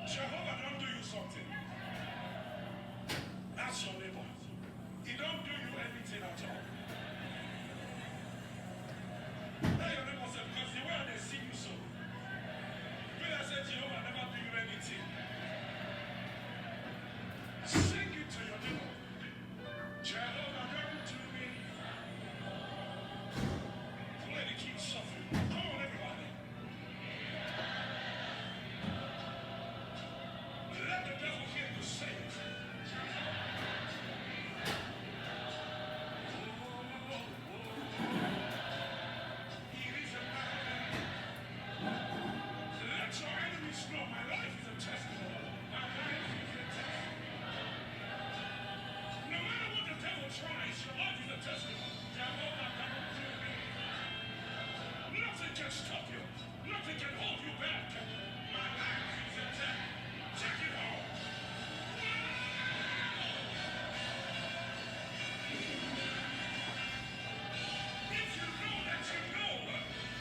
Jehovah don't do you something. That's your neighbor. He don't do you anything at all. Now your neighbor said, because the way they see you so. When I said Jehovah never do you anything. Sing it to your neighbor. Jehovah don't do me. Play the key shuffle. Come on everybody. Let the devil hear you say it. Let your enemies know my life is a testimony. My life is a testimony. No matter what the devil tries, your life is a testimony. Jehovah don't do me. Nothing can stop you. Nothing can hold you back. My life is a testimony. Take it home. If you know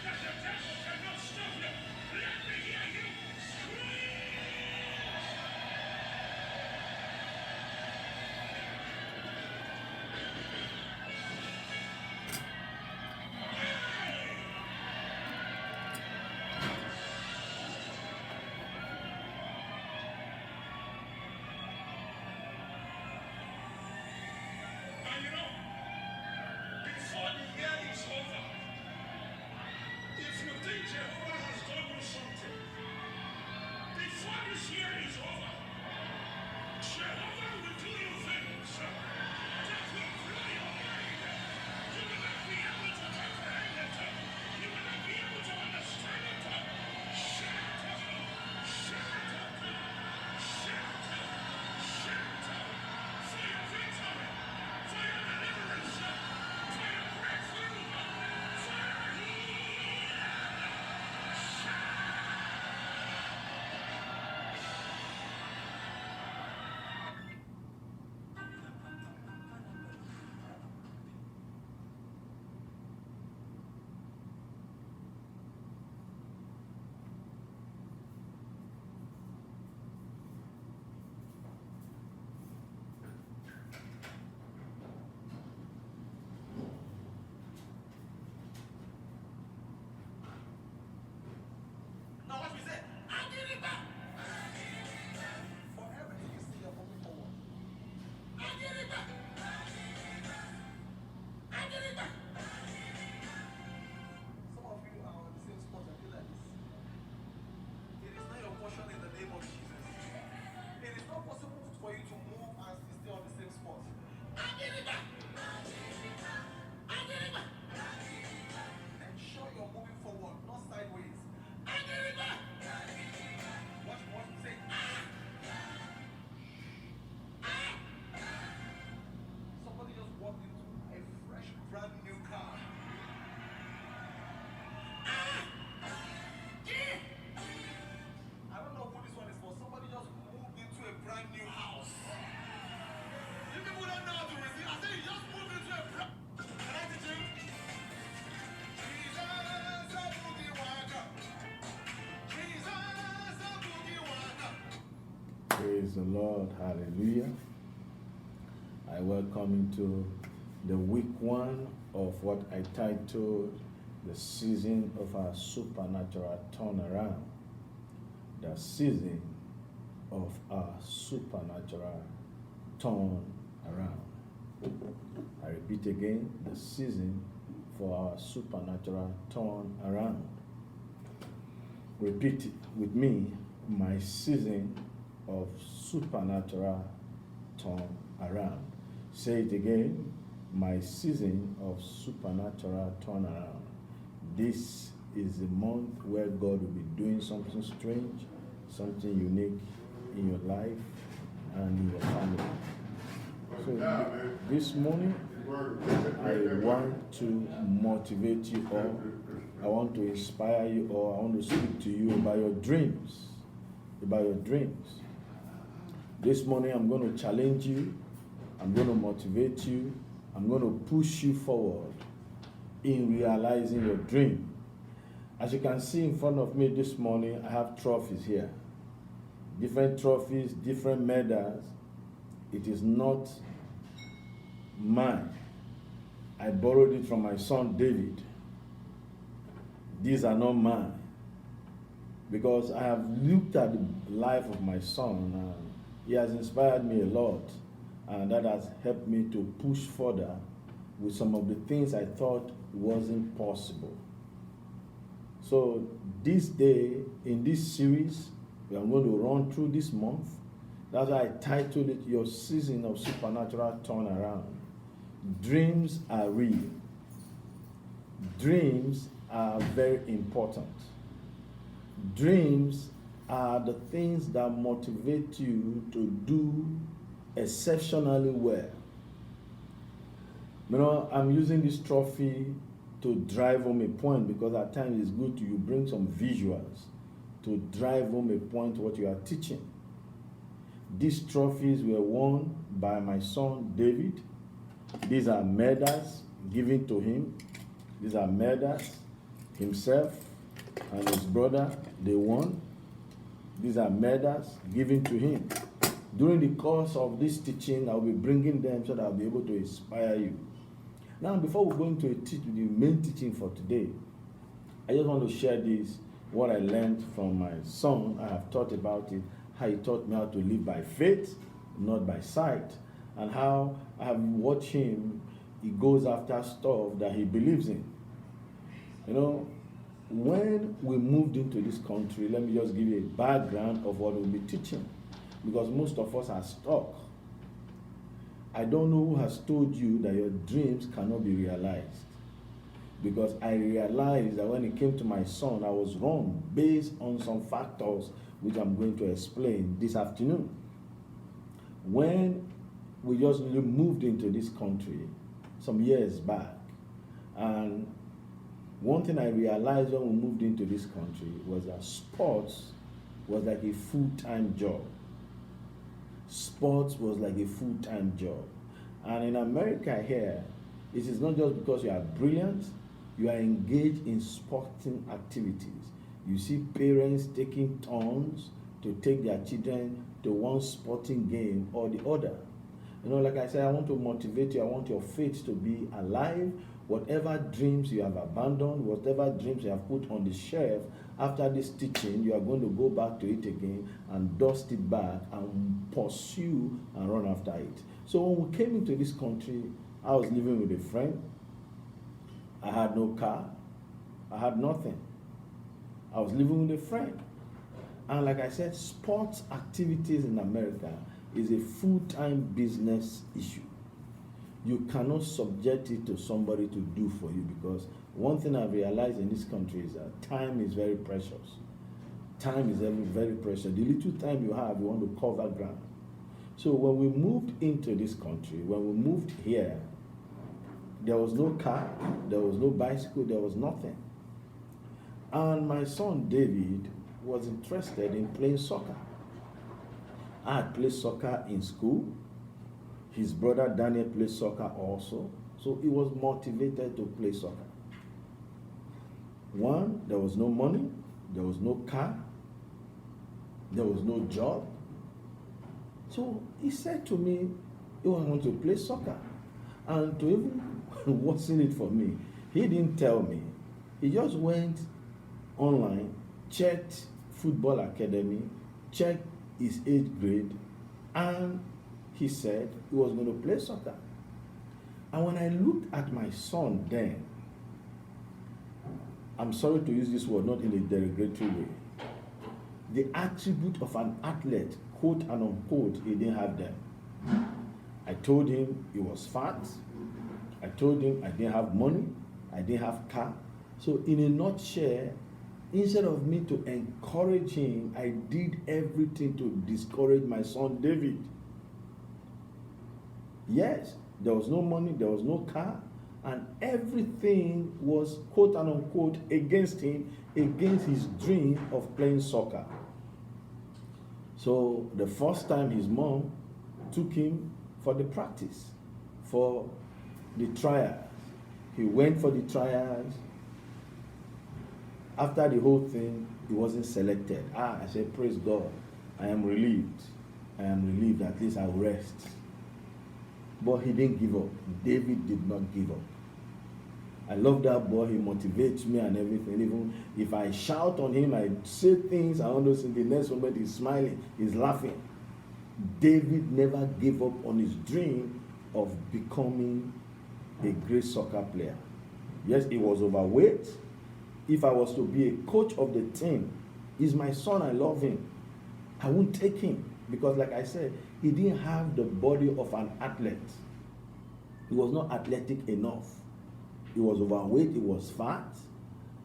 that the devil cannot stop you, let me hear you scream. And you know, before the year is over, if you think Jehovah has done you something, before this year is over, Jehovah will do you things that will blow your mind. You will not be able to comprehend it. You will not be able to understand it. Shout out, shout out, shout out, shout out for your victory, for your deliverance, for your breakthrough, for your healing. Now what we say? I give it back. For everything you see, you're moving forward. I give it back. I give it back. Some of you are on the same spot and feel like this. It is not your portion in the name of Jesus. It is not possible for you to move and stay on the same spot. I give it back. I give it back. Ensure you're moving forward, not sideways. I give it back. Watch me say, somebody just walked into a fresh, brand new car. I don't know who this one is for. Somebody just moved into a brand new house. You people don't know how to receive. I said you just moved into a brand. Can I teach you? Jesus, a boogie waka. Jesus, a boogie waka. Praise the Lord. Hallelujah. I welcome you to the week one of what I titled the season of our supernatural turnaround. The season of our supernatural turnaround. I repeat again, the season for our supernatural turnaround. Repeat it with me, my season of supernatural turn around. Say it again. My season of supernatural turnaround. This is the month where God will be doing something strange, something unique in your life and in your family. So this morning, I want to motivate you all. I want to inspire you all. I want to speak to you about your dreams. About your dreams. This morning, I'm going to challenge you. I'm going to motivate you. I'm going to push you forward in realizing your dream. As you can see in front of me this morning, I have trophies here. Different trophies, different medals. It is not mine. I borrowed it from my son David. These are not mine. Because I have looked at the life of my son and he has inspired me a lot. And that has helped me to push further with some of the things I thought wasn't possible. So this day, in this series, we are going to run through this month. That's why I titled it, Your Season of Supernatural Turnaround. Dreams are real. Dreams are very important. Dreams are the things that motivate you to do exceptionally well. You know, I'm using this trophy to drive home a point because at times it's good to you bring some visuals to drive home a point what you are teaching. These trophies were won by my son David. These are medals given to him. These are medals himself and his brother, they won. These are medals given to him. During the course of this teaching, I'll be bringing them so that I'll be able to inspire you. Now, before we go into the main teaching for today, I just want to share this, what I learned from my son. I have thought about it, how he taught me how to live by faith, not by sight, and how I have watched him, he goes after stuff that he believes in. You know, when we moved into this country, let me just give you a background of what we'll be teaching, because most of us are stuck. I don't know who has told you that your dreams cannot be realized, because I realized that when it came to my son, I was wrong based on some factors which I'm going to explain this afternoon. When we just moved into this country some years back, and one thing I realized when we moved into this country was that sports was like a full-time job. Sports was like a full-time job. And in America here, it is not just because you are brilliant, you are engaged in sporting activities. You see parents taking turns to take their children to one sporting game or the other. You know, like I said, I want to motivate you. I want your faith to be alive. Whatever dreams you have abandoned, whatever dreams you have put on the shelf, after this teaching, you are going to go back to it again and dust it back and pursue and run after it. So when we came into this country, I was living with a friend. I had no car. I had nothing. I was living with a friend. And like I said, sports activities in America is a full-time business issue. You cannot subject it to somebody to do for you, because one thing I've realized in this country is that time is very precious. Time is very precious. The little time you have, you want to cover ground. So when we moved into this country, when we moved here, there was no car, there was no bicycle, there was nothing. And my son David was interested in playing soccer. I had played soccer in school. His brother Daniel played soccer also. So he was motivated to play soccer. One, there was no money, there was no car, there was no job. So he said to me, he wanted to play soccer. And to even worsen it for me, he didn't tell me. He just went online, checked football academy, checked his age grade, and he said he was going to play soccer. And when I looked at my son then, I'm sorry to use this word, not in a derogatory way, the attribute of an athlete, quote and unquote, he didn't have them. told him he was fat. I told him I didn't have money. I didn't have car. So in a nutshell, instead of me to encourage him, I did everything to discourage my son David. Yes, there was no money, there was no car, and everything was quote and unquote against him, against his dream of playing soccer. So the first time his mom took him for the practice, for the trials. He went for the trials. After the whole thing, he wasn't selected. I said, praise God. I am relieved. I am relieved. At least I'll rest. But he didn't give up. David did not give up. I love that boy. He motivates me and everything. Even if I shout on him, I say things, I understand the next moment he's smiling, he's laughing. David never gave up on his dream of becoming a great soccer player. Yes, he was overweight. If I was to be a coach of the team, he's my son, I love him. I won't take him because, like I said, he didn't have the body of an athlete. He was not athletic enough. He was overweight, he was fat.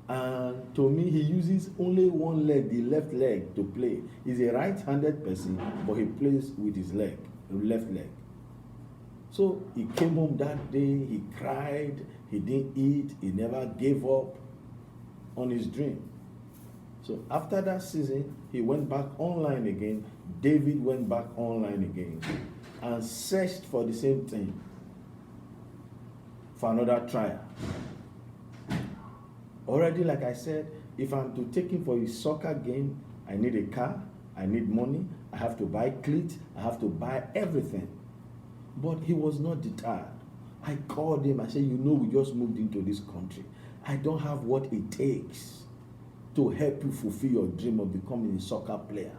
And to me, he uses only one leg, the left leg, to play. He's a right-handed person, but he plays with his leg, the left leg. So he came home that day, he cried, he didn't eat, he never gave up on his dream. So after that season, he went back online again. David went back online again and searched for the same thing, for another trial. Already, like I said, if I'm to take him for his soccer game, I need a car, I need money, I have to buy cleats, I have to buy everything. But he was not deterred. I called him, I said, you know, we just moved into this country. I don't have what it takes to help you fulfill your dream of becoming a soccer player.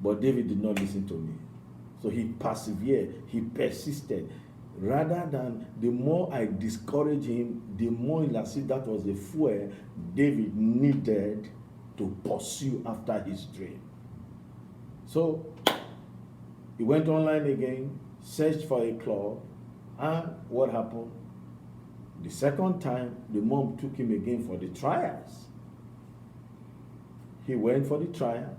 But David did not listen to me. So he persevered, he persisted. Rather than the more I discouraged him, the more as if that was the fuel David needed to pursue after his dream. So he went online again, searched for a club, and what happened? The second time, the mom took him again for the trials. He went for the trial.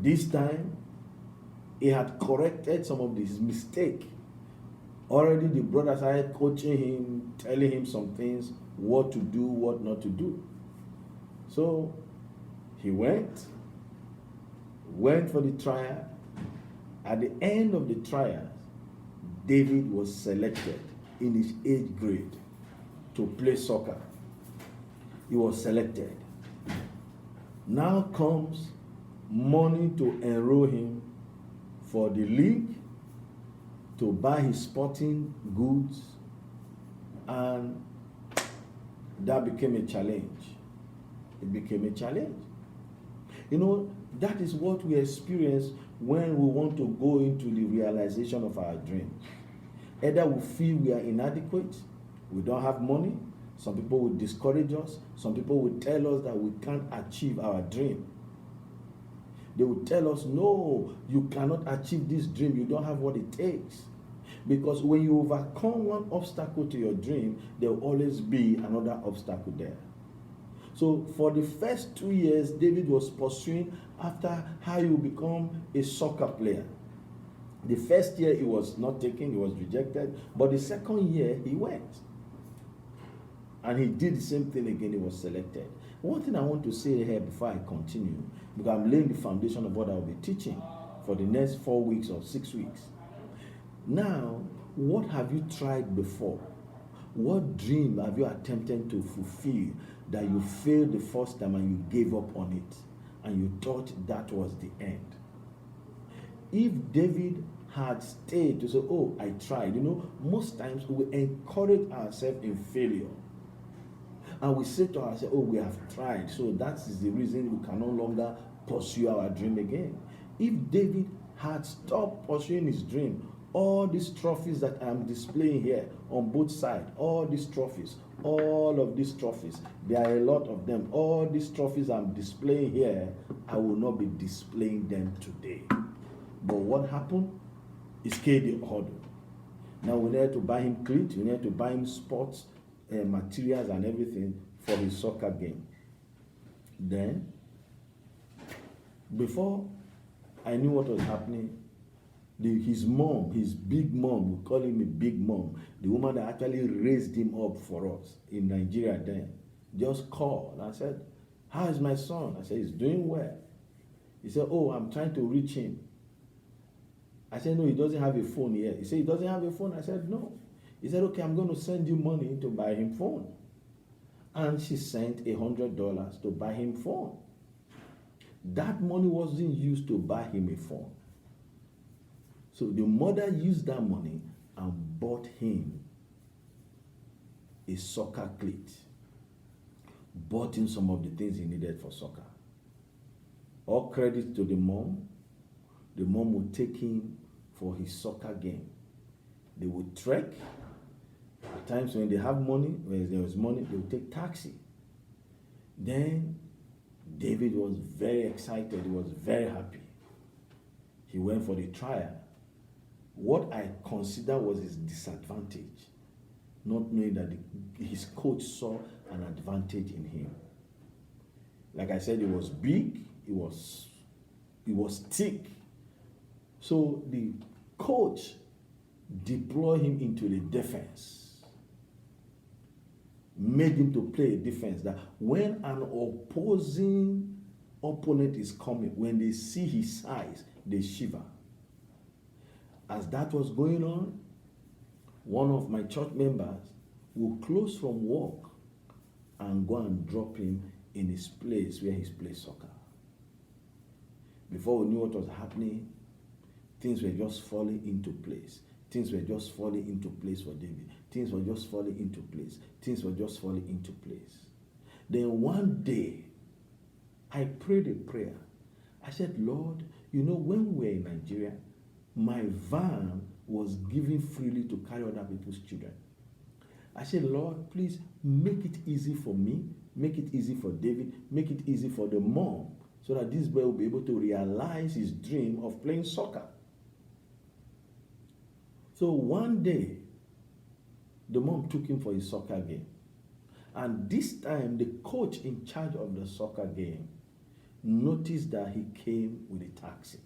This time, he had corrected some of his mistake. Already the brothers started coaching him, telling him some things, what to do, what not to do. So he went for the trial. At the end of the trial, David was selected in his age grade to play soccer. He was selected. Now comes money to enroll him for the league, to buy his sporting goods, and that became a challenge. It became a challenge. You know, that is what we experience when we want to go into the realization of our dream. Either we feel we are inadequate, we don't have money, some people will discourage us, some people will tell us that we can't achieve our dream. They will tell us, no, you cannot achieve this dream, you don't have what it takes. Because when you overcome one obstacle to your dream, there will always be another obstacle there. So for the first 2 years, David was pursuing after how he would become a soccer player. The first year he was not taken, he was rejected, but the second year he went. And he did the same thing again, he was selected. One thing I want to say here before I continue, because I'm laying the foundation of what I'll be teaching for the next 4 weeks or 6 weeks. Now, what have you tried before? What dream have you attempted to fulfill that you failed the first time and you gave up on it and you thought that was the end? If David had stayed to say, oh, I tried, most times we encourage ourselves in failure. And we say to ourselves, oh, we have tried, so that is the reason we can no longer pursue our dream again. If David had stopped pursuing his dream, all these trophies that I'm displaying here on both sides, all these trophies, all of these trophies, there are a lot of them. All these trophies I'm displaying here, I will not be displaying them today. But what happened? he scaled the hurdle. Now we need to buy him cleats, we need to buy him sports materials and everything for his soccer game. Then, before I knew what was happening, his mom, his big mom, we call him a big mom, the woman that actually raised him up for us in Nigeria then, just called and said, "How is my son?" I said, "He's doing well." He said, "Oh, I'm trying to reach him." I said, "No, he doesn't have a phone yet." He said, "He doesn't have a phone?" I said, "No." He said, "Okay, I'm going to send you money to buy him phone." And she sent $100 to buy him phone. That money wasn't used to buy him a phone. So the mother used that money and bought him a soccer cleat, bought him some of the things he needed for soccer. All credit to the mom. The mom would take him for his soccer game. They would trek. At times when they have money, when there was money, they would take taxi. Then David was very excited. He was very happy. He went for the trial. What I consider was his disadvantage, not knowing that his coach saw an advantage in him. Like I said, he was big, he was thick. So the coach deployed him into the defense, made him to play a defense that when an opposing opponent is coming, when they see his size, they shiver. As that was going on, one of my church members would close from work and go and drop him in his place where he plays soccer. Before we knew what was happening, things were just falling into place. Things were just falling into place for David. Things were just falling into place. Things were just falling into place. Then one day, I prayed a prayer. I said, "Lord, when we were in Nigeria, my van was given freely to carry other people's children. I said, Lord, please make it easy for me, make it easy for David, make it easy for the mom, so that this boy will be able to realize his dream of playing soccer." So one day, the mom took him for his soccer game. And this time, the coach in charge of the soccer game noticed that he came with a taxi.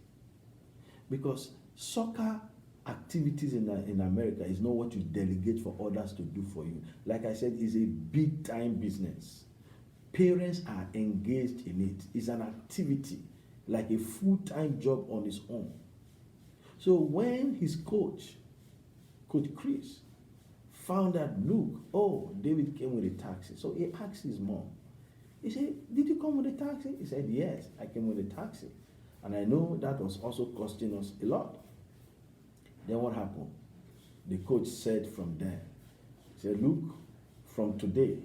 Because soccer activities in America is not what you delegate for others to do for you. Like I said, it's a big time business. Parents are engaged in it. It's an activity, like a full-time job on its own. So when his coach Chris, found out, look, David came with a taxi. So he asked his mom. He said, "Did you come with a taxi?" He said, "Yes, I came with a taxi. And I know that was also costing us a lot." Then what happened? The coach said from there, he said, "Look, from today,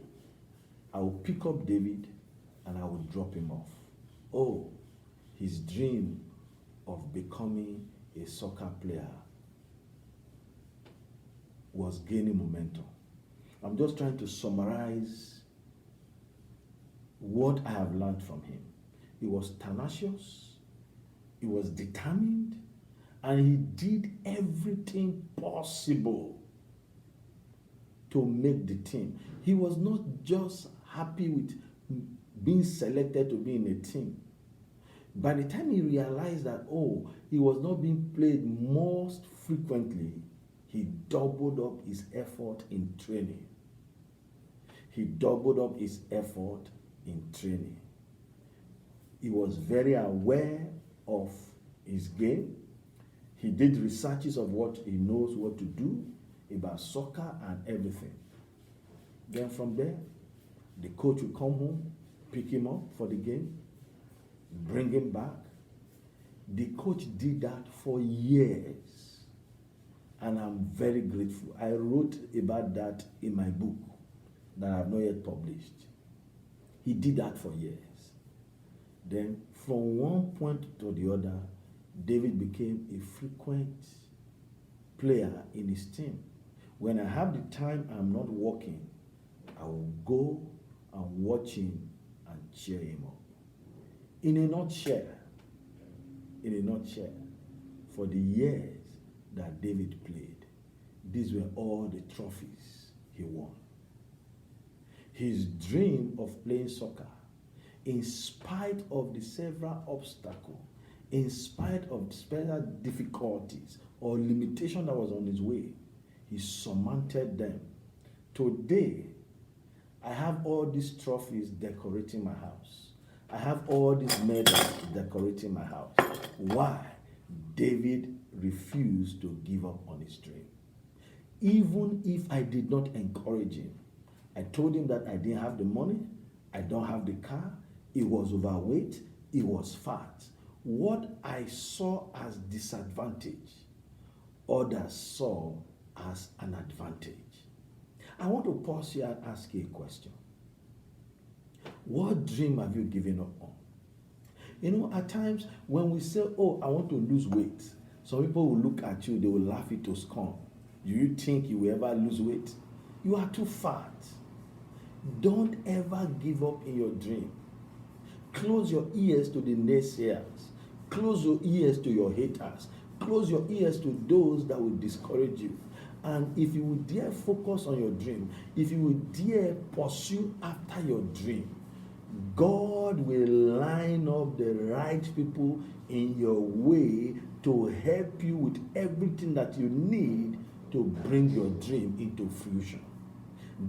I will pick up David and I will drop him off." Oh, his dream of becoming a soccer player was gaining momentum. I'm just trying to summarize what I have learned from him. He was tenacious, he was determined, and he did everything possible to make the team. He was not just happy with being selected to be in a team. By the time he realized that, he was not being played most frequently, he doubled up his effort in training. He doubled up his effort in training. He was very aware of his game. He did researches of what he knows what to do about soccer and everything. Then from there, the coach would come home, pick him up for the game, bring him back. The coach did that for years. And I'm very grateful. I wrote about that in my book that I have not yet published. He did that for years. Then from one point to the other, David became a frequent player in his team. When I have the time I'm not working, I will go and watch him and cheer him up. In a nutshell, for the years that David played. These were all the trophies he won. His dream of playing soccer, in spite of the several obstacles, in spite of special difficulties or limitation that was on his way, he surmounted them. Today, I have all these trophies decorating my house. I have all these medals decorating my house. Why? David refused to give up on his dream. Even if I did not encourage him, I told him that I didn't have the money, I don't have the car, he was overweight, he was fat. What I saw as disadvantage, others saw as an advantage. I want to pause here and ask you a question. What dream have you given up on? You know, at times when we say, oh, I want to lose weight, some people will look at you, they will laugh it to scorn. Do you think you will ever lose weight? You are too fat. Don't ever give up in your dream. Close your ears to the naysayers. Close your ears to your haters. Close your ears to those that will discourage you. And if you would dare focus on your dream, if you would dare pursue after your dream, God will line up the right people in your way to help you with everything that you need to bring your dream into fruition.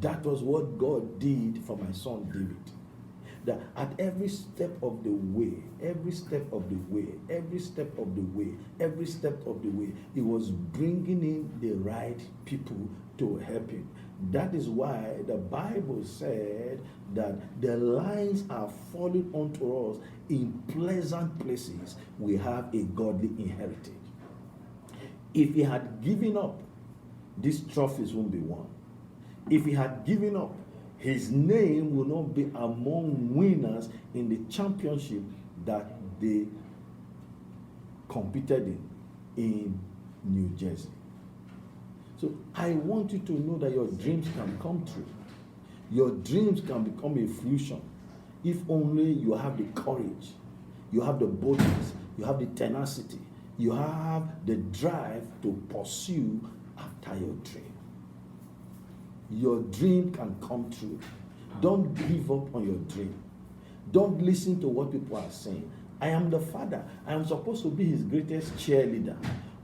That was what God did for my son David. That at every step of the way, every step of the way, every step of the way, every step of the way, he was bringing in the right people to help him. That is why the Bible said that the lines are falling onto us in pleasant places. We have a godly inheritance. If he had given up, these trophies won't be won. If he had given up, his name will not be among winners in the championship that they competed in New Jersey. So I want you to know that your dreams can come true. Your dreams can become a fruition if only you have the courage, you have the boldness, you have the tenacity, you have the drive to pursue after your dream. Your dream can come true. Don't give up on your dream. Don't listen to what people are saying. I am the father. I am supposed to be his greatest cheerleader.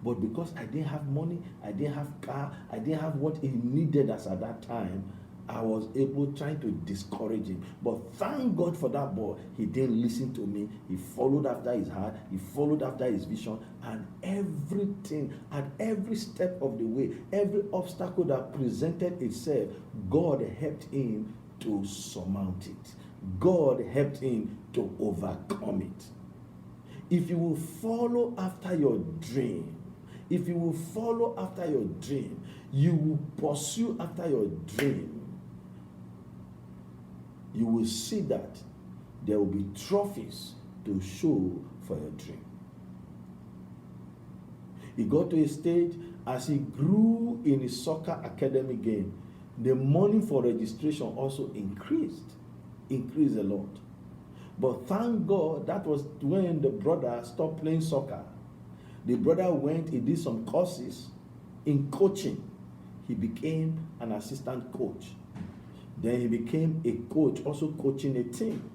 But because I didn't have money, I didn't have car, I didn't have what he needed as at that time, I was able trying to discourage him. But thank God for that boy. He didn't listen to me. He followed after his heart. He followed after his vision. And everything, at every step of the way, every obstacle that presented itself, God helped him to surmount it. God helped him to overcome it. If you will follow after your dream, if you will follow after your dream, you will pursue after your dream, you will see that there will be trophies to show for your dream. He got to a stage as he grew in his soccer academy game, the money for registration also increased a lot. But thank God that was when the brother stopped playing soccer. The brother went, he did some courses in coaching. He became an assistant coach. Then he became a coach, also coaching a team.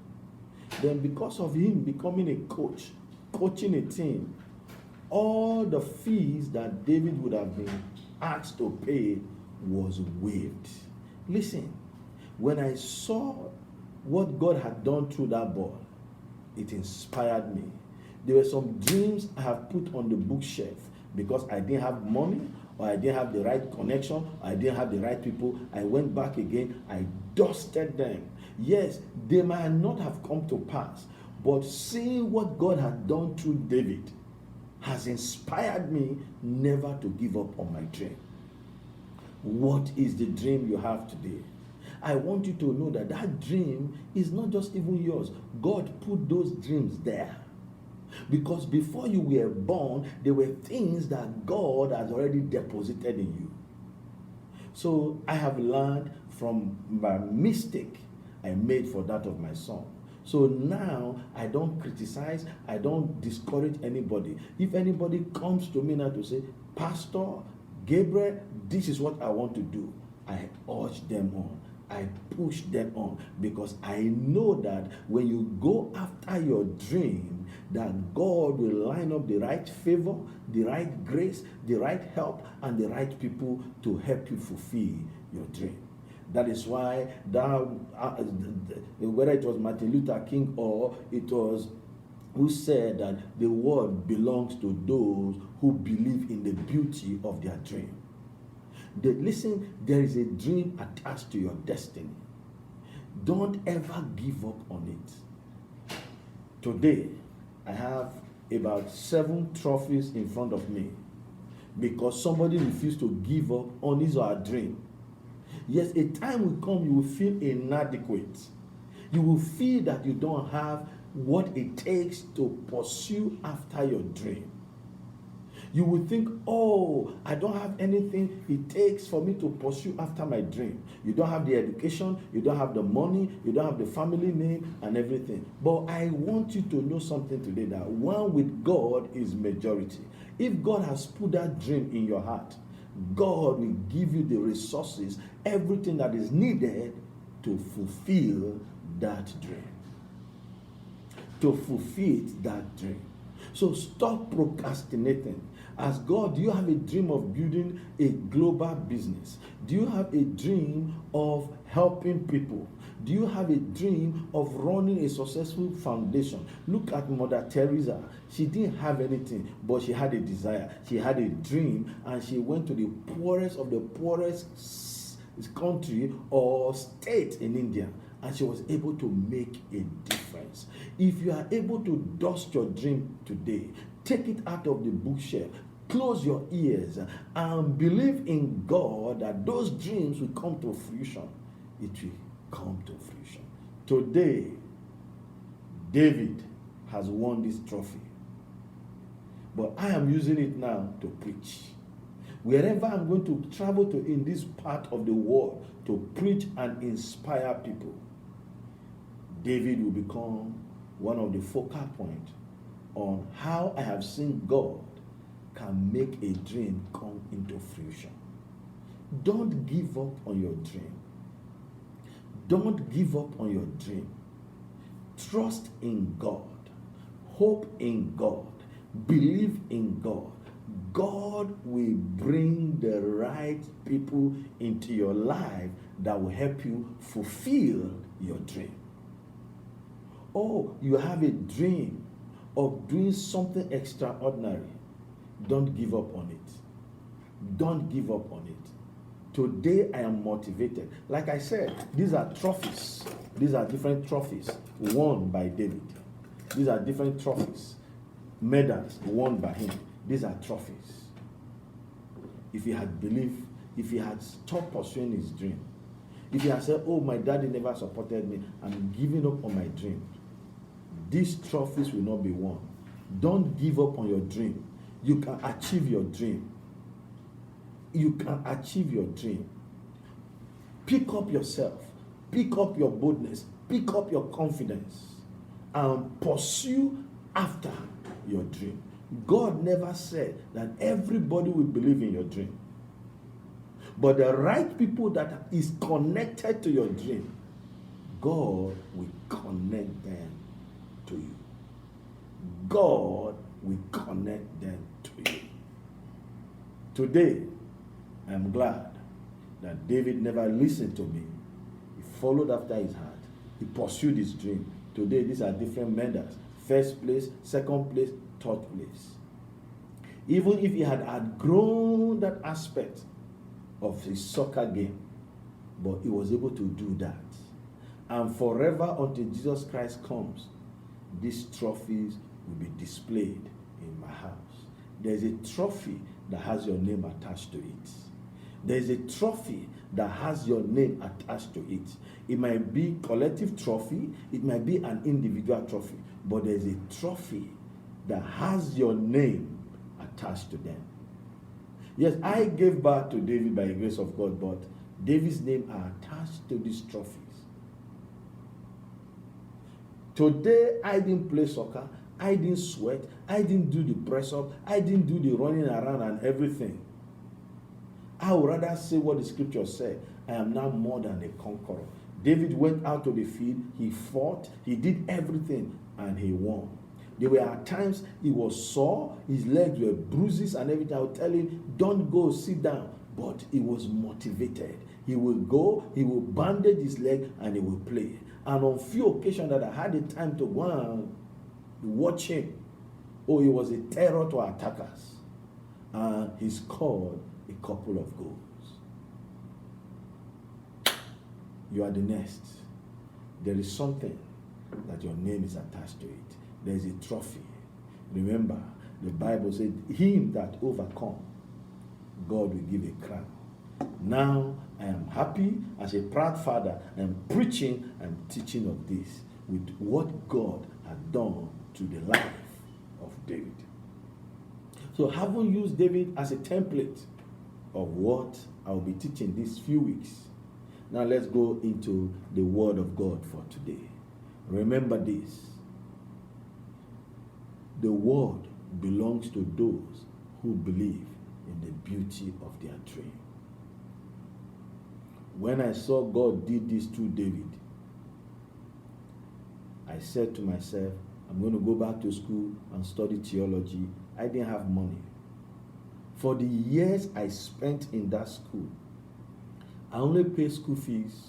Then because of him becoming a coach, coaching a team, all the fees that David would have been asked to pay was waived. Listen, when I saw what God had done through that boy, it inspired me. There were some dreams I have put on the bookshelf because I didn't have money, or I didn't have the right connection, or I didn't have the right people. I went back again, I dusted them. Yes, they might not have come to pass, but seeing what God had done through David has inspired me never to give up on my dream. What is the dream you have today? I want you to know that that dream is not just even yours. God put those dreams there. Because before you were born, there were things that God has already deposited in you. So I have learned from my mistake I made for that of my son. So now I don't criticize, I don't discourage anybody. If anybody comes to me now to say, Pastor Gabriel, this is what I want to do. I urge them on. I push them on, because I know that when you go after your dream, that God will line up the right favor, the right grace, the right help, and the right people to help you fulfill your dream. That is why whether it was Martin Luther King or it was who said that the world belongs to those who believe in the beauty of their dream. Listen, there is a dream attached to your destiny. Don't ever give up on it. Today, I have about 7 trophies in front of me because somebody refused to give up on his or her dream. Yes, a time will come you will feel inadequate. You will feel that you don't have what it takes to pursue after your dream. You will think, oh, I don't have anything it takes for me to pursue after my dream. You don't have the education, you don't have the money, you don't have the family name and everything. But I want you to know something today, that one with God is majority. If God has put that dream in your heart, God will give you the resources, everything that is needed to fulfill that dream. To fulfill that dream. So stop procrastinating. As God, do you have a dream of building a global business? Do you have a dream of helping people? Do you have a dream of running a successful foundation? Look at Mother Teresa. She didn't have anything, but she had a desire. She had a dream, and she went to the poorest of the poorest country or state in India, and she was able to make a difference. If you are able to dust your dream today, take it out of the bookshelf, close your ears, and believe in God that those dreams will come to fruition. It will come to fruition. Today, David has won this trophy, but I am using it now to preach. Wherever I'm going to travel to in this part of the world to preach and inspire people, David will become one of the focal points on how I have seen God can make a dream come into fruition. Don't give up on your dream. Don't give up on your dream. Trust in God. Hope in God. Believe in God. God will bring the right people into your life that will help you fulfill your dream. Oh, you have a dream of doing something extraordinary. Don't give up on it. Don't give up on it. Today I am motivated. Like I said, these are trophies. These are different trophies won by David. These are different trophies. Medals won by him. These are trophies. If he had believed, if he had stopped pursuing his dream, if he had said, oh, my daddy never supported me, I'm giving up on my dream, these trophies will not be won. Don't give up on your dream. You can achieve your dream. You can achieve your dream. Pick up yourself. Pick up your boldness. Pick up your confidence. And pursue after your dream. God never said that everybody will believe in your dream. But the right people that is connected to your dream, God will connect them to you. God will connect them to you. Today, I'm glad that David never listened to me. He followed after his heart. He pursued his dream. Today, these are different medals. First place, second place, third place. Even if he had outgrown that aspect of his soccer game, but he was able to do that. And forever until Jesus Christ comes, these trophies will be displayed in my house. There's a trophy that has your name attached to it. There's a trophy that has your name attached to it. It might be collective trophy, it might be an individual trophy, but there's a trophy that has your name attached to them. Yes, I gave birth to David by the grace of God, but David's name are attached to these trophies. Today, I didn't play soccer. I didn't sweat. I didn't do the press up. I didn't do the running around and everything. I would rather say what the scripture said. I am now more than a conqueror. David went out to the field. He fought. He did everything and he won. There were times he was sore. His legs were bruises and everything. I would tell him, don't go, sit down. But he was motivated. He will go, he will bandage his leg and he will play. And on few occasions that I had the time to go and watch him, oh, he was a terror to attackers. And he scored a couple of goals. You are the next. There is something that your name is attached to it. There is a trophy. Remember, the Bible said, him that overcome, God will give a crown. Now I am happy as a proud father. I am preaching and teaching of this with what God had done to the life of David. So having used David as a template of what I will be teaching these few weeks, now let's go into the word of God for today. Remember this. The word belongs to those who believe in the beauty of their dream. When I saw God did this through David, I said to myself, I'm going to go back to school and study theology. I didn't have money. For the years I spent in that school, I only paid school fees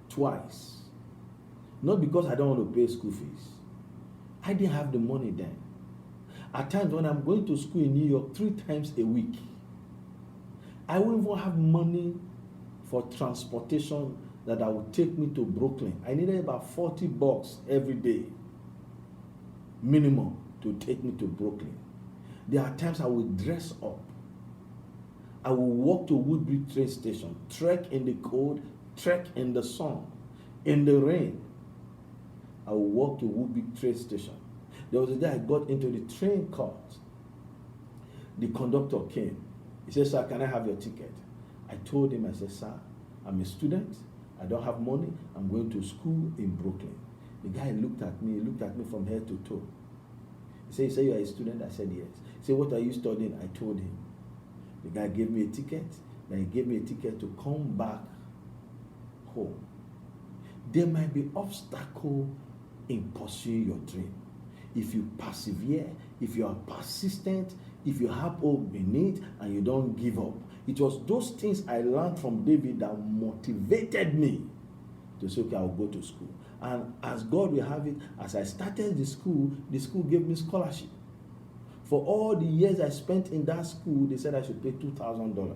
twice. Not because I don't want to pay school fees. I didn't have the money then. At times when I'm going to school in New York 3 times a week, I wouldn't even have money for transportation that would take me to Brooklyn. I needed about $40 every day, minimum, to take me to Brooklyn. There are times I would dress up. I will walk to Woodbridge train station, trek in the cold, trek in the sun, in the rain. I will walk to Woodbridge train station. There was a day I got into the train cart. The conductor came. He said, sir, can I have your ticket? I told him, I said, sir, I'm a student. I don't have money. I'm going to school in Brooklyn. The guy looked at me from head to toe. He said, you are a student? I said, yes. He said, what are you studying? I told him. The guy gave me a ticket. Then he gave me a ticket to come back home. There might be obstacle in pursuing your dream. If you persevere, if you are persistent, if you have hope in it and you don't give up. It was those things I learned from David that motivated me to say, okay, I'll go to school. And as God will have it, as I started the school gave me scholarship. For all the years I spent in that school, they said I should pay $2,000.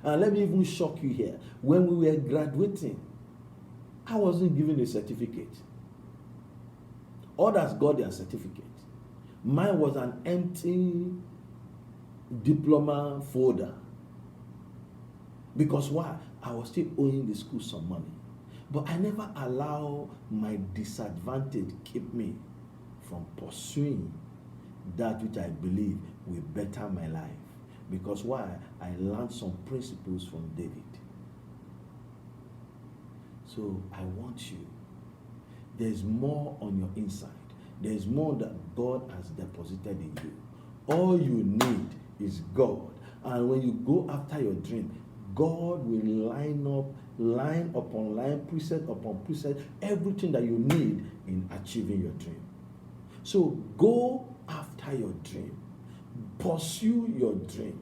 And let me even shock you here. When we were graduating, I wasn't given a certificate. Others got their certificate. Mine was an empty diploma folder. Because why? I was still owing the school some money. But I never allow my disadvantage keep me from pursuing that which I believe will better my life. Because why? I learned some principles from David. So I want you. There's more on your inside. There's more that God has deposited in you. All you need is God. And when you go after your dream, God will line upon line, precept upon precept, everything that you need in achieving your dream. So go after your dream. Pursue your dream.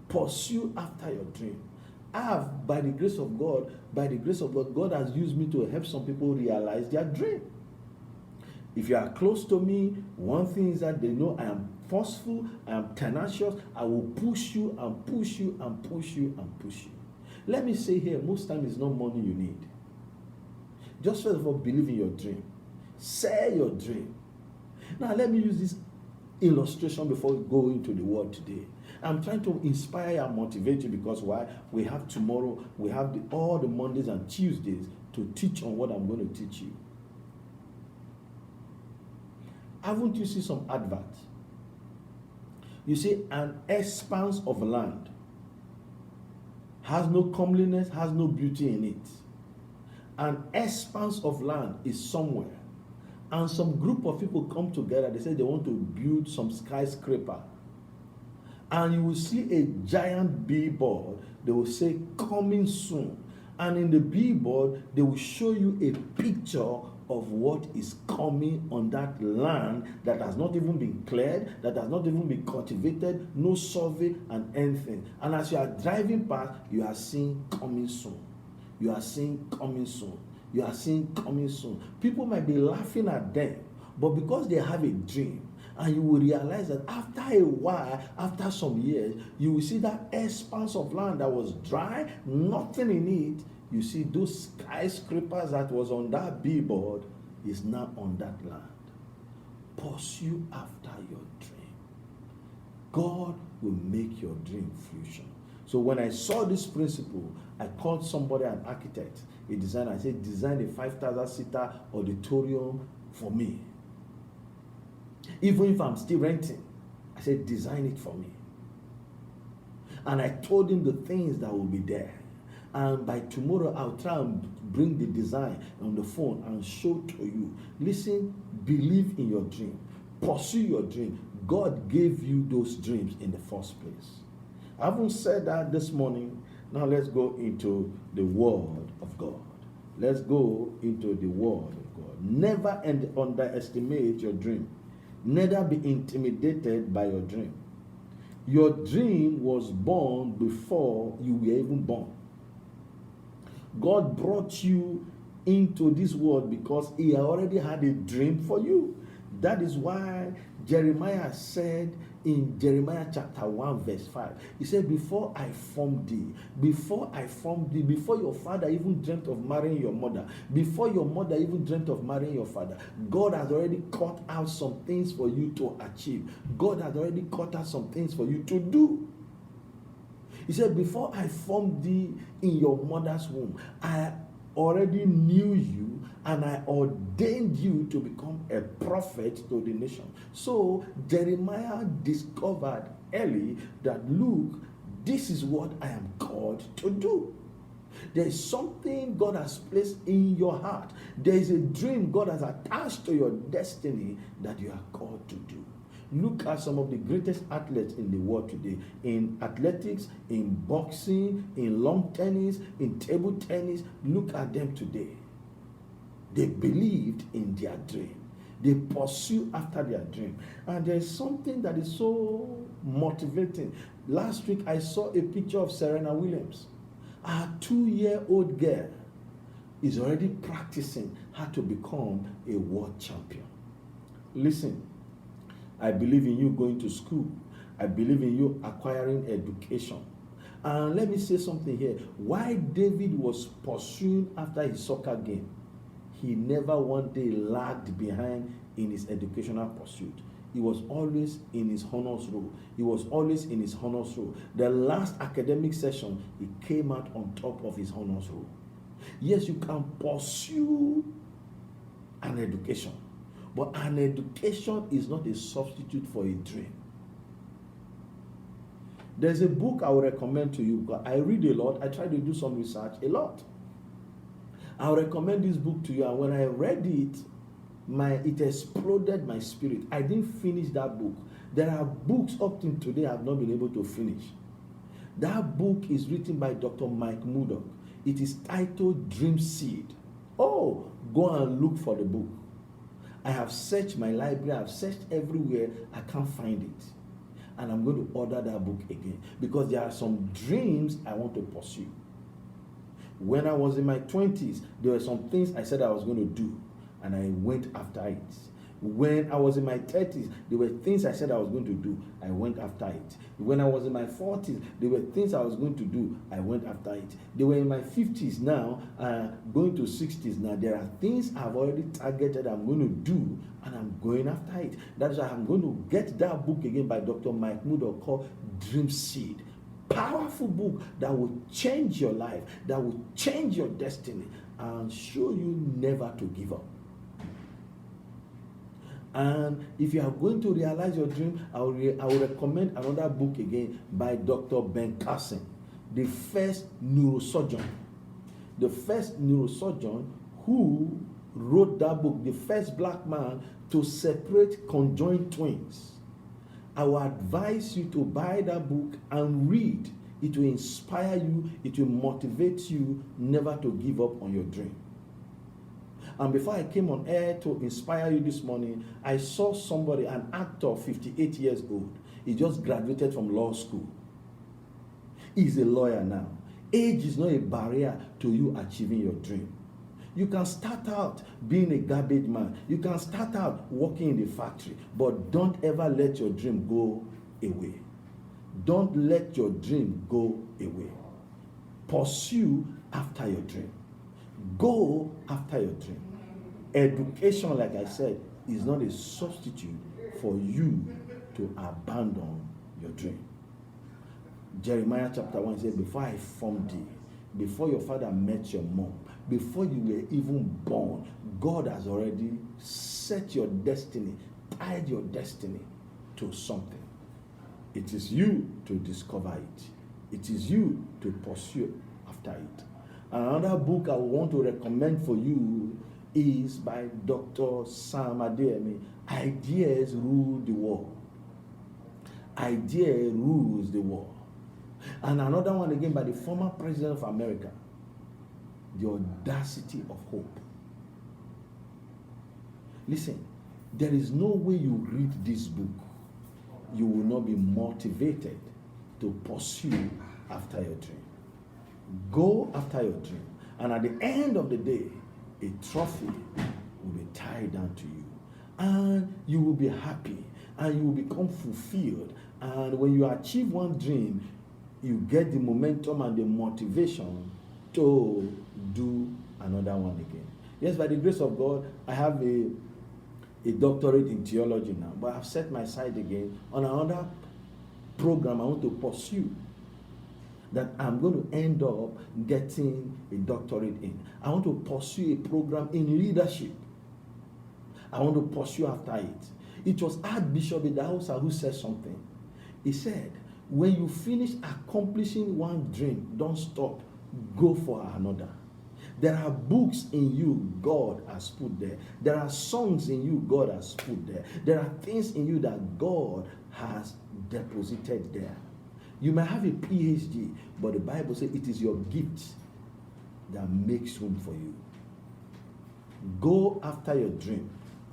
Pursue after your dream. By the grace of God, God has used me to help some people realize their dream. If you are close to me, one thing is that they know I am forceful, I am tenacious, I will push you and push you and push you and push you. Let me say here, most times it's not money you need. Just first of all, believe in your dream. Say your dream. Now let me use this illustration before we go into the word today. I'm trying to inspire and motivate you because why? We have tomorrow, we have all the Mondays and Tuesdays to teach on what I'm going to teach you. Haven't you seen some adverts? You see, an expanse of land has no comeliness, has no beauty in it. An expanse of land is somewhere, And some group of people come together, they say they want to build some skyscraper. And you will see a giant billboard, they will say coming soon. And in the billboard, they will show you a picture of what is coming on that land that has not even been cleared, that has not even been cultivated, no survey and anything. And as you are driving past, you are seeing coming soon. You are seeing coming soon. You are seeing coming soon. People might be laughing at them, but because they have a dream, and you will realize that after a while, after some years, you will see that expanse of land that was dry, nothing in it. You see those skyscrapers that was on that billboard is now on that land. Pursue after your dream. God will make your dream fruition. So when I saw this principle, I called somebody, an architect, a designer. I said, design a 5,000-seater auditorium for me. Even if I'm still renting, I said, design it for me. And I told him the things that will be there. And by tomorrow, I'll try and bring the design on the phone and show to you. Listen, believe in your dream. Pursue your dream. God gave you those dreams in the first place. I haven't said that this morning. Now let's go into the Word of God. Let's go into the Word of God. Never underestimate your dream. Neither be intimidated by your dream. Your dream was born before you were even born. God brought you into this world because He already had a dream for you. That is why Jeremiah said in Jeremiah chapter 1 verse 5, he said, before I formed thee, before your father even dreamt of marrying your mother, before your mother even dreamt of marrying your father, God has already cut out some things for you to achieve. God has already cut out some things for you to do. He said, before I formed thee in your mother's womb, I already knew you and I ordained you to become a prophet to the nation. So Jeremiah discovered early that, look, this is what I am called to do. There is something God has placed in your heart. There is a dream God has attached to your destiny that you are called to do. Look at some of the greatest athletes in the world today, in athletics, in boxing, in lawn tennis, in table tennis. Look at them today. They believed in their dream. They pursue after their dream. And there is something that is so motivating. Last week, I saw a picture of Serena Williams. A 2-year-old girl is already practicing how to become a world champion. Listen, I believe in you going to school. I believe in you acquiring education. And let me say something here. Why David was pursuing after his soccer game, he never one day lagged behind in his educational pursuit. He was always in his honors roll. He was always in his honors roll. The last academic session, he came out on top of his honors roll. Yes, you can pursue an education, but an education is not a substitute for a dream. There's a book I will recommend to you because I read a lot. I try to do some research a lot. I'll recommend this book to you, and when I read it, it exploded my spirit. I didn't finish that book. There are books up to today I have not been able to finish. That book is written by Dr. Mike Murdock. It is titled Dream Seed. Oh, go and look for the book. I have searched my library, I've searched everywhere, I can't find it. And I'm going to order that book again because there are some dreams I want to pursue. When I was in my 20s, there were some things I said I was going to do, and I went after it. When I was in my 30s, there were things I said I was going to do, I went after it. When I was in my 40s, there were things I was going to do, I went after it. They were in my 50s now, going to 60s now. There are things I've already targeted I'm going to do, and I'm going after it. That's why I'm going to get that book again by Dr. Mike Murdock called Dream Seed. Powerful book that will change your life, that will change your destiny, and show you never to give up. And if you are going to realize your dream, I will recommend another book again by Dr. Ben Carson, the first neurosurgeon. The first neurosurgeon who wrote that book, the first black man to separate conjoined twins. I will advise you to buy that book and read. It will inspire you, it will motivate you never to give up on your dream. And before I came on air to inspire you this morning, I saw somebody, an actor, 58 years old. He just graduated from law school. He's a lawyer now. Age is not a barrier to you achieving your dream. You can start out being a garbage man. You can start out working in the factory, but don't ever let your dream go away. Don't let your dream go away. Pursue after your dream. Go after your dream. Education, like I said, is not a substitute for you to abandon your dream. Jeremiah chapter 1 says, before I formed thee, before your father met your mom, before you were even born, God has already set your destiny, tied your destiny to something. It is you to discover it. It is you to pursue after it. Another book I want to recommend for you is by Dr. Sam Adeyemi, Ideas Rule the World. Idea rules the world. And another one again by the former president of America, The Audacity of Hope. Listen, there is no way you read this book, you will not be motivated to pursue after your dream. Go after your dream. And at the end of the day, a trophy will be tied down to you. And you will be happy. And you will become fulfilled. And when you achieve one dream, you get the momentum and the motivation to do another one again. Yes, by the grace of God, I have a doctorate in theology now, but I've set my sight again on another program I want to pursue that I'm going to end up getting a doctorate in. I want to pursue a program in leadership. I want to pursue after it. It was Archbishop Idahosa who said something. He said, when you finish accomplishing one dream, don't stop. Go for another. There are books in you God has put there. There are songs in you God has put there. There are things in you that God has deposited there. You may have a PhD, but the Bible says it is your gift that makes room for you. Go after your dream.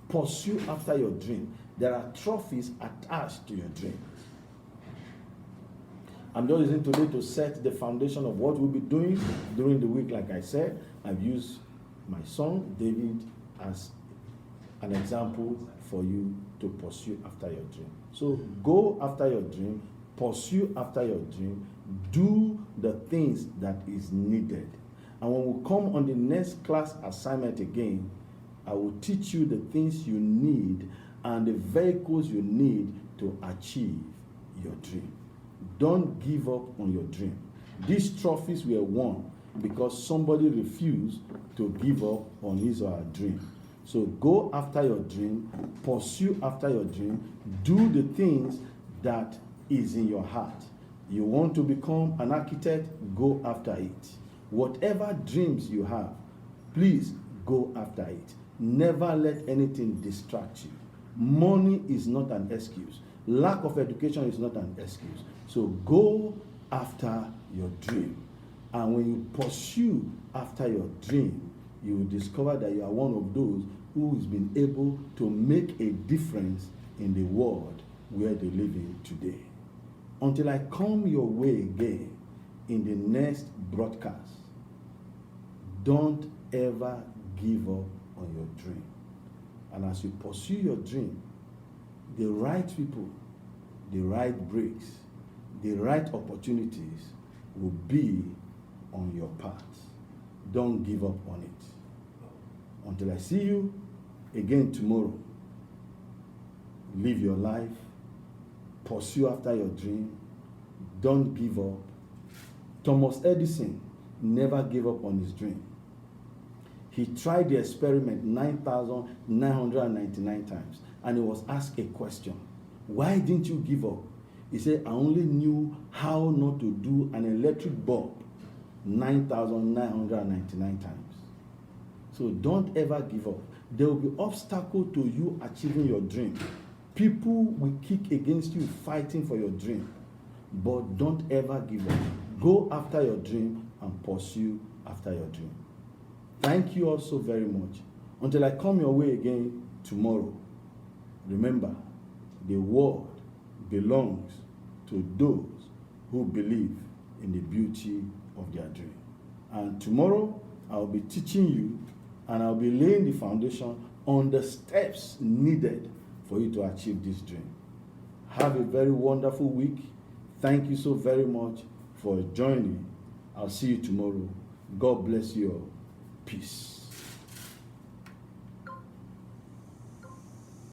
Pursue after your dream. There are trophies attached to your dream. I'm just using today to set the foundation of what we'll be doing during the week. Like I said, I've used my son, David, as an example for you to pursue after your dream. So go after your dream, pursue after your dream, do the things that is needed. And when we come on the next class assignment again, I will teach you the things you need and the vehicles you need to achieve your dream. Don't give up on your dream. These trophies were won because somebody refused to give up on his or her dream. So go after your dream, pursue after your dream, do the things that is in your heart. You want to become an architect, go after it. Whatever dreams you have, please go after it. Never let anything distract you. Money is not an excuse. Lack of education is not an excuse. So go after your dream. And when you pursue after your dream, you will discover that you are one of those who has been able to make a difference in the world where they live in today. Until I come your way again in the next broadcast, don't ever give up on your dream. And as you pursue your dream, the right people, the right breaks, the right opportunities will be on your path. Don't give up on it. Until I see you again tomorrow, live your life, pursue after your dream, don't give up. Thomas Edison never gave up on his dream. He tried the experiment 9,999 times, and he was asked a question. Why didn't you give up? He said, I only knew how not to do an electric bulb 9,999 times. So don't ever give up. There will be obstacle to you achieving your dream. People will kick against you fighting for your dream. But don't ever give up. Go after your dream and pursue after your dream. Thank you all so very much. Until I come your way again tomorrow, remember, the world belongs to those who believe in the beauty of their dream. And tomorrow, I'll be teaching you and I'll be laying the foundation on the steps needed for you to achieve this dream. Have a very wonderful week. Thank you so very much for joining. I'll see you tomorrow. God bless you all. Peace.